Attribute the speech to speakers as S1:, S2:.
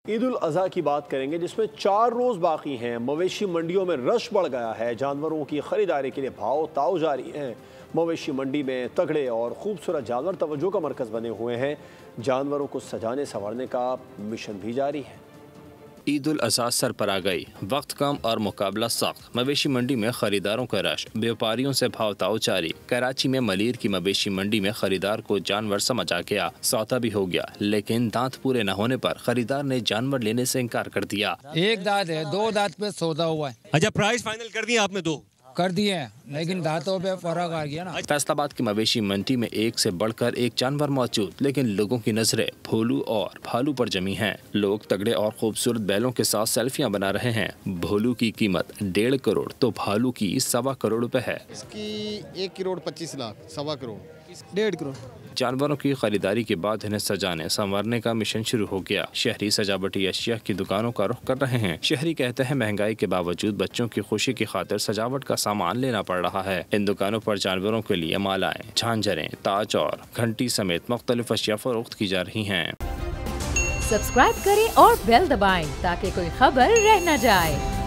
S1: ईद उल अज़हा की बात करेंगे जिसमें 4 रोज़ बाकी हैं। मवेशी मंडियों में रश बढ़ गया है। जानवरों की खरीदारी के लिए भाव ताव जारी हैं। मवेशी मंडी में तगड़े और खूबसूरत जानवर तवज्जो का मरकज़ बने हुए हैं। जानवरों को सजाने संवारने का मिशन भी जारी है।
S2: ईद उल अज़हा सर पर आ गई, वक्त कम और मुकाबला सख्त। मवेशी मंडी में खरीदारों का रश, व्यापारियों से भाव ताव जारी। कराची में मलीर की मवेशी मंडी में खरीदार को जानवर समझ आ गया, सौदा भी हो गया, लेकिन दांत पूरे न होने पर खरीदार ने जानवर लेने से इनकार कर दिया।
S3: एक दांत है, 2 दांत पे सौदा हुआ है।
S4: अच्छा, प्राइस फाइनल कर दिया आपने? 2
S3: कर दिए हैं, लेकिन दांतों पे फर्क आ गया ना।
S2: फैसलाबाद की मवेशी मंडी में एक से बढ़कर एक जानवर मौजूद, लेकिन लोगों की नजरें भोलू और भालू पर जमी हैं। लोग तगड़े और खूबसूरत बैलों के साथ सेल्फियां बना रहे हैं। भोलू की कीमत 1.5 करोड़ तो भालू की 1.25 करोड़ रुपए है।
S5: इसकी 1 करोड़ 25 लाख, 1.25 करोड़,
S3: 1.5 करोड़।
S2: जानवरों की खरीदारी के बाद इन्हें सजाने संवारने का मिशन शुरू हो गया। शहरी सजावटी अशिया की दुकानों का रुख कर रहे हैं। शहरी कहते हैं महंगाई के बावजूद बच्चों की खुशी की खातिर सजावट का सामान लेना पड़ रहा है। इन दुकानों पर जानवरों के लिए मालाएं, झांझरें, ताज और घंटी समेत मुख्तलिफ अशिया फरोख्त की जा रही हैं।
S6: सब्सक्राइब करें और बेल दबाएं ताकि कोई खबर रह न जाए।